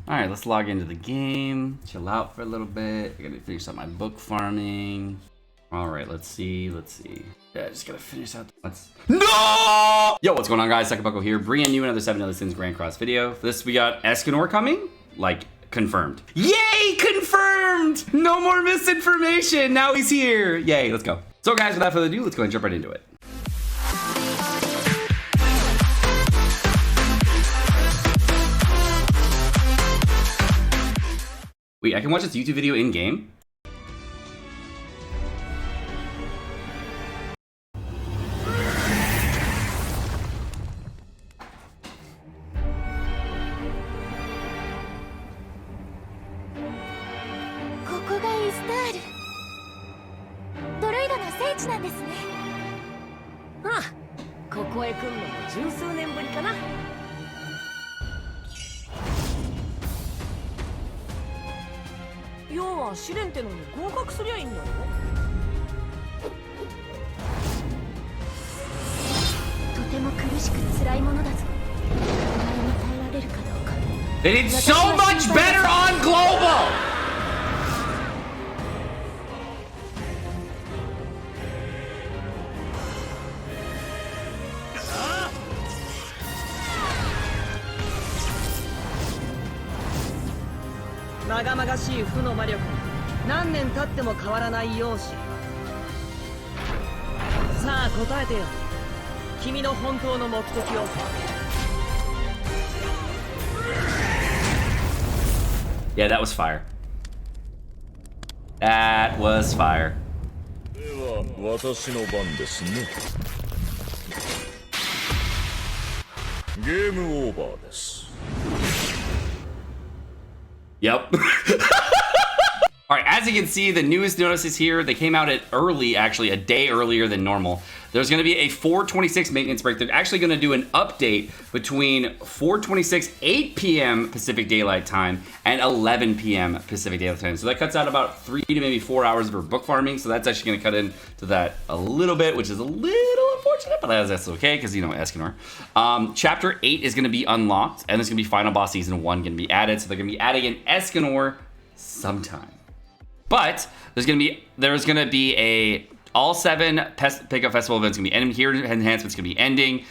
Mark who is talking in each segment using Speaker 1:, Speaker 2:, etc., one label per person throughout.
Speaker 1: All right, let's log into the game. Chill out for a little bit. I gotta finish up my book farming. All right, let's see. Yeah, just gotta finish out. No! Yo, what's going on, guys? Sekapoko here, bringing you another 7 Deadly Sins Grand Cross video. For this, we got Escanor coming. Like, confirmed. Yay, confirmed! No more misinformation. Now he's here. Yay, let's go. So, guys, without further ado, let's go and jump right into it. Wait, I can watch this YouTube video in game? They did so much better on global! Yeah, that was fire. That was fire. Yep. All right, as you can see, the newest notices here, they came out at early, actually a day earlier than normal. There's gonna be a 4:26 maintenance break. They're actually gonna do an update between 4:26, 8 p.m. Pacific Daylight Time and 11 p.m. Pacific Daylight Time. So that cuts out about 3 to maybe 4 hours of book farming. So that's actually gonna cut into that a little bit, which is a little unfortunate, but that's okay, because you know, Escanor. Chapter 8 is gonna be unlocked, and there's gonna be Final Boss Season 1 gonna be added. So they're gonna be adding an Escanor sometime. But there's gonna be a all 7 pickup festival events gonna be ending. Here enhancements gonna be ending.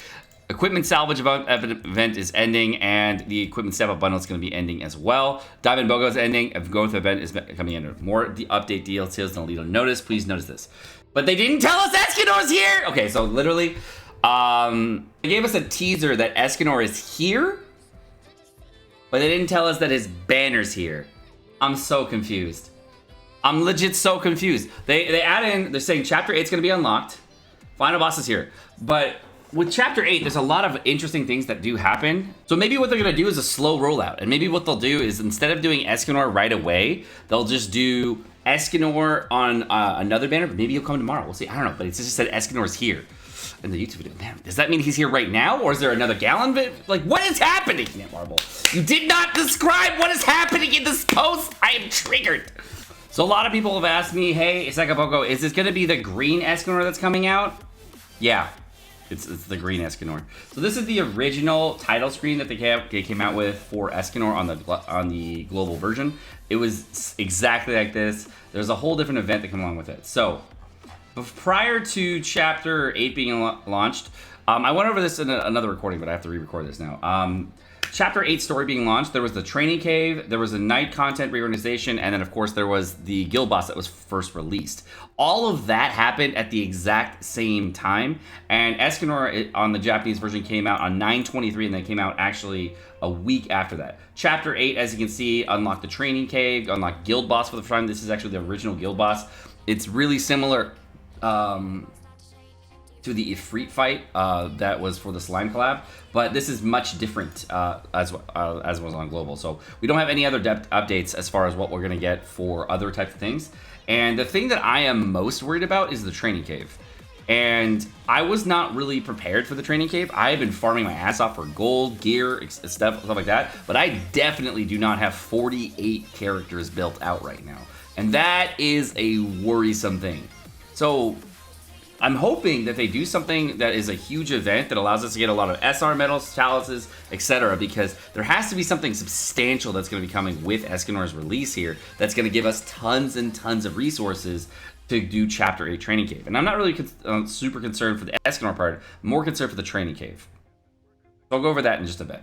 Speaker 1: Equipment salvage event is ending, and the equipment step up bundle is gonna be ending as well. Diamond BOGO is ending. A growth event is coming in. More the update details than lead on notice. Please notice this. But they didn't tell us Escanor's here. Okay, so literally, they gave us a teaser that Escanor is here, but they didn't tell us that his banner's here. I'm so confused. I'm legit so confused. They add in, they're saying Chapter 8 is going to be unlocked. Final boss is here. But with Chapter 8, there's a lot of interesting things that do happen. So maybe what they're going to do is a slow rollout. And maybe what they'll do is instead of doing Escanor right away, they'll just do Escanor on another banner. But maybe he'll come tomorrow. We'll see. I don't know. But it's just said Escanor is here in the YouTube video. Man, does that mean he's here right now? Or is there another gallon bit? Like, what is happening? Can't marble. You did not describe what is happening in this post. I am triggered. So a lot of people have asked me, hey, Sekapoko, is this gonna be the green Escanor that's coming out? Yeah, it's the green Escanor. So this is the original title screen that they came out with for Escanor on the global version. It was exactly like this. There's a whole different event that came along with it. So prior to Chapter 8 being launched, I went over this in another recording, but I have to re-record this now. Chapter 8 story being launched, there was the training cave, there was a night content reorganization, and then of course there was the guild boss that was first released. All of that happened at the exact same time, and Escanor on the Japanese version came out on 9/23, and then came out actually a week after that. Chapter 8, as you can see, unlocked the training cave, unlocked guild boss for the first time. This is actually the original guild boss. It's really similar to the Ifrit fight that was for the slime collab, but this is much different as was on global. So we don't have any other updates as far as what we're gonna get for other types of things. And the thing that I am most worried about is the training cave. And I was not really prepared for the training cave. I have been farming my ass off for gold, gear, stuff like that, but I definitely do not have 48 characters built out right now. And that is a worrisome thing. So I'm hoping that they do something that is a huge event that allows us to get a lot of SR medals, chalices, etc. Because there has to be something substantial that's going to be coming with Escanor's release here that's going to give us tons and tons of resources to do Chapter 8 Training Cave. And I'm not really super concerned for the Escanor part, more concerned for the Training Cave. So I'll go over that in just a bit.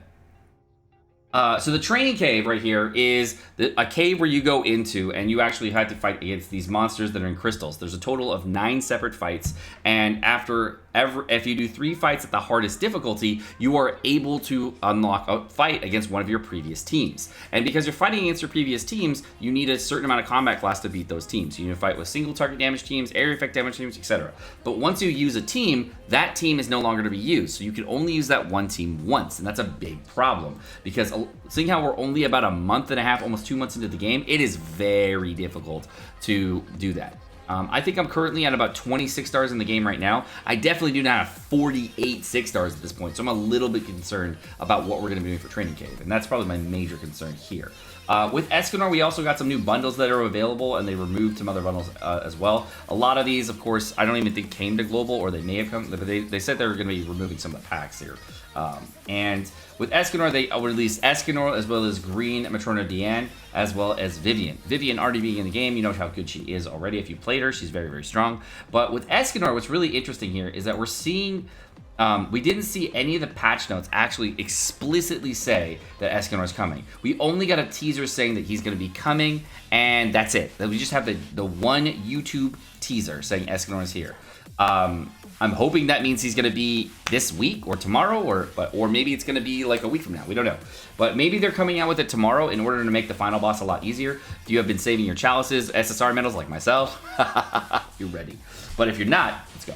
Speaker 1: So the Training Cave right here is a cave where you go into and you actually have to fight against these monsters that are in crystals. There's a total of 9 separate fights, and if you do 3 fights at the hardest difficulty, you are able to unlock a fight against one of your previous teams. And because you're fighting against your previous teams, you need a certain amount of combat class to beat those teams. You need to fight with single target damage teams, area effect damage teams, etc. But once you use a team, that team is no longer to be used. So you can only use that one team once, and that's a big problem because seeing how we're only about a month and a half, almost 2 months into the game, it is very difficult to do that. I think I'm currently at about 26 stars in the game right now. I definitely do not have 48 6 stars at this point, so I'm a little bit concerned about what we're going to be doing for Training Cave, and that's probably my major concern here. With Escanor, we also got some new bundles that are available, and they removed some other bundles as well. A lot of these, of course, I don't even think came to Global, or they may have come, but they said they were going to be removing some of the packs here. And with Escanor, they released Escanor as well as Green Matrona Diane, as well as Vivian. Vivian already being in the game, you know how good she is already. If you played her, she's very, very strong. But with Escanor, what's really interesting here is that we're seeing... we didn't see any of the patch notes actually explicitly say that Escanor is coming. We only got a teaser saying that he's going to be coming, and that's it. We just have the one YouTube teaser saying Escanor is here. I'm hoping that means he's going to be this week or tomorrow, or maybe it's going to be like a week from now. We don't know. But maybe they're coming out with it tomorrow in order to make the final boss a lot easier. If you have been saving your chalices, SSR medals like myself, you're ready. But if you're not, let's go.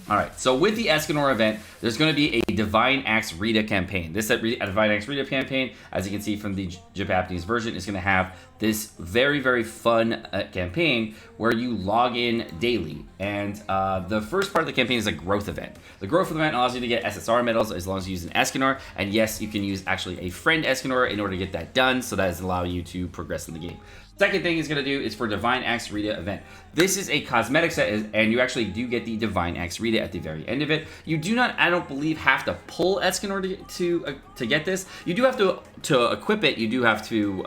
Speaker 1: All right, so with the Escanor event, there's going to be a Divine Axe Rita campaign. This Divine Axe Rita campaign, as you can see from the Japanese version, is going to have this very, very fun campaign where you log in daily. And the first part of the campaign is a growth event. The growth event allows you to get SSR medals as long as you use an Escanor. And yes, you can use actually a friend Escanor in order to get that done, so that is allowing you to progress in the game. Second thing he's going to do is for Divine Axe Rita event. This is a cosmetic set, and you actually do get the Divine Axe Rita at the very end of it. You do not, I don't believe, have to pull Escanor to get this. You do have to equip it. You do have to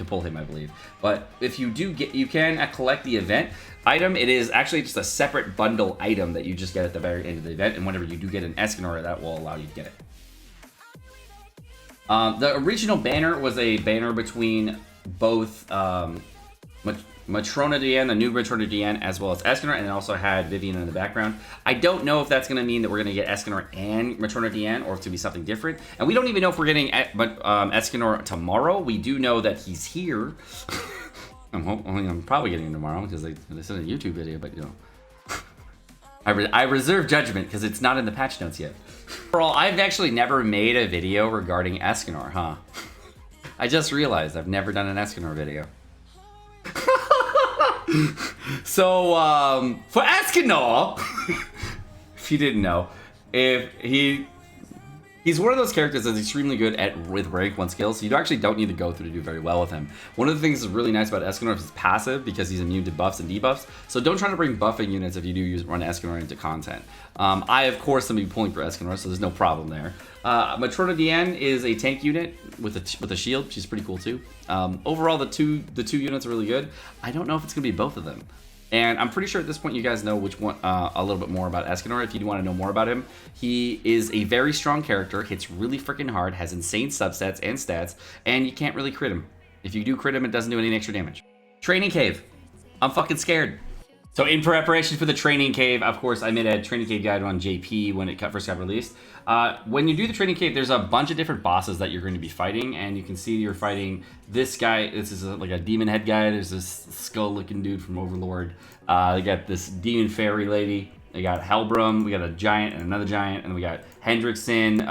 Speaker 1: pull him, I believe. But if you do get, you can collect the event item. It is actually just a separate bundle item that you just get at the very end of the event. And whenever you do get an Escanor, that will allow you to get it. The original banner was a banner between both Matrona Diane, the new Matrona Diane, as well as Escanor, and it also had Vivian in the background. I don't know if that's going to mean that we're going to get Escanor and Matrona Diane, or if it's going to be something different. And we don't even know if we're getting Escanor tomorrow. We do know that he's here. I'm probably getting him tomorrow because they sent a YouTube video, but you know. I reserve judgment because it's not in the patch notes yet. Overall, I've actually never made a video regarding Escanor, huh? I just realized I've never done an Escanor video. So, for Escanor, if you didn't know, he's one of those characters that's extremely good with rank 1 skills, so you actually don't need to go through to do very well with him. One of the things that's really nice about Escanor is his passive, because he's immune to buffs and debuffs, so don't try to bring buffing units if you do run Escanor into content. I, of course, am going to be pulling for Escanor, so there's no problem there. Matrona Diane is a tank unit with a shield. She's pretty cool too. Overall, the two units are really good. I don't know if it's going to be both of them. And I'm pretty sure at this point you guys know which one a little bit more about Escanor. If you do want to know more about him, he is a very strong character, hits really freaking hard, has insane subsets and stats, and you can't really crit him. If you do crit him, it doesn't do any extra damage. Training Cave. I'm fucking scared. So in preparation for the Training Cave, of course, I made a Training Cave guide on JP when it first got released. When you do the Training Cave, there's a bunch of different bosses that you're going to be fighting, and you can see you're fighting this guy. This is like a demon head guy. There's this skull-looking dude from Overlord. They got this demon fairy lady. They got Helbrum. We got a giant and another giant, and we got Hendrickson,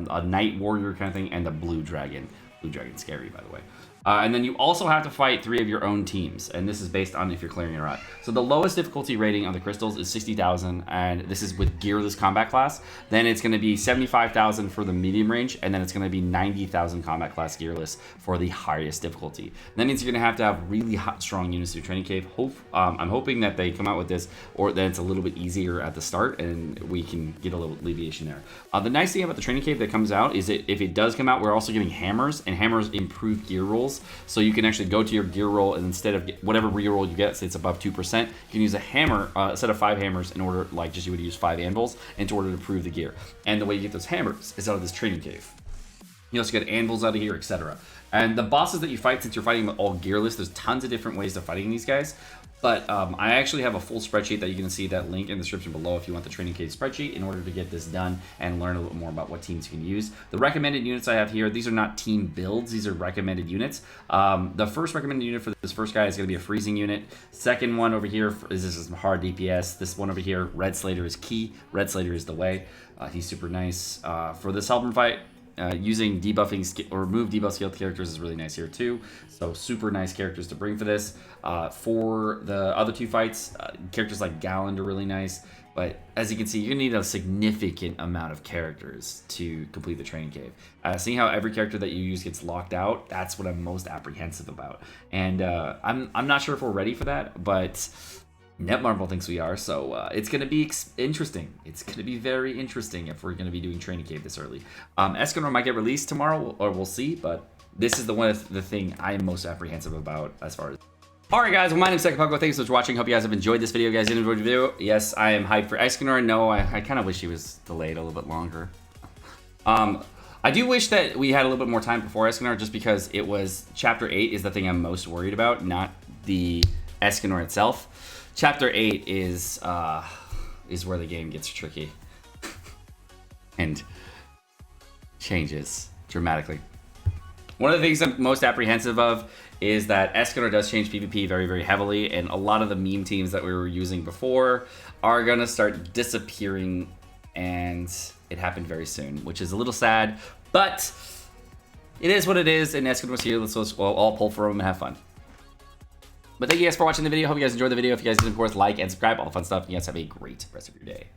Speaker 1: a knight warrior kind of thing, and a blue dragon. Blue Dragon's scary, by the way. And then you also have to fight 3 of your own teams, and this is based on if you're clearing it or not. So the lowest difficulty rating of the crystals is 60,000, and this is with gearless combat class. Then it's going to be 75,000 for the medium range, and then it's going to be 90,000 combat class gearless for the highest difficulty. That means you're going to have really hot, strong units to training cave. I'm hoping that they come out with this, or that it's a little bit easier at the start, and we can get a little alleviation there. The nice thing about the training cave that comes out is that if it does come out, we're also getting hammers, and hammers improve gear rolls. So you can actually go to your gear roll, and instead of whatever gear roll you get, say it's above 2%, you can use a hammer, a set of 5 hammers in order, like just you would use 5 anvils, in order to improve the gear. And the way you get those hammers is out of this training cave. You also get anvils out of here, etc. And the bosses that you fight, since you're fighting with all gearless, there's tons of different ways of fighting these guys. But I actually have a full spreadsheet that you can see that link in the description below if you want the training cave spreadsheet in order to get this done and learn a little bit more about what teams you can use. The recommended units I have here, these are not team builds, these are recommended units. The first recommended unit for this first guy is going to be a freezing unit. Second one over here is some hard DPS. This one over here, Red Slater is key. Red Slater is the way. He's super nice. For this helper fight, using debuffing or remove debuff skilled characters is really nice here too. So super nice characters to bring for this. For the other 2 fights, characters like Galland are really nice. But as you can see, you need a significant amount of characters to complete the training cave. Seeing how every character that you use gets locked out, that's what I'm most apprehensive about. And I'm not sure if we're ready for that, but Netmarble thinks we are, so it's going to be interesting. It's going to be very interesting if we're going to be doing Training Cave this early. Escanor might get released tomorrow, or we'll see, but this is the thing I am most apprehensive about as far as... Alright guys, well, my name is Sekapoko. Thanks so much for watching. Hope you guys have enjoyed this video. If you guys did enjoy the video, yes, I am hyped for Escanor. No, I kind of wish he was delayed a little bit longer. I do wish that we had a little bit more time before Escanor, just because it was... Chapter 8 is the thing I'm most worried about, not the Escanor itself. Chapter 8 is where the game gets tricky and changes dramatically. One of the things I'm most apprehensive of is that Escanor does change PvP very, very heavily, and a lot of the meme teams that we were using before are going to start disappearing, and it happened very soon, which is a little sad, but it is what it is, and Escanor's here. Let's all pull for him and have fun. But thank you guys for watching the video. Hope you guys enjoyed the video. If you guys did, of course, like and subscribe, all the fun stuff. You guys have a great rest of your day.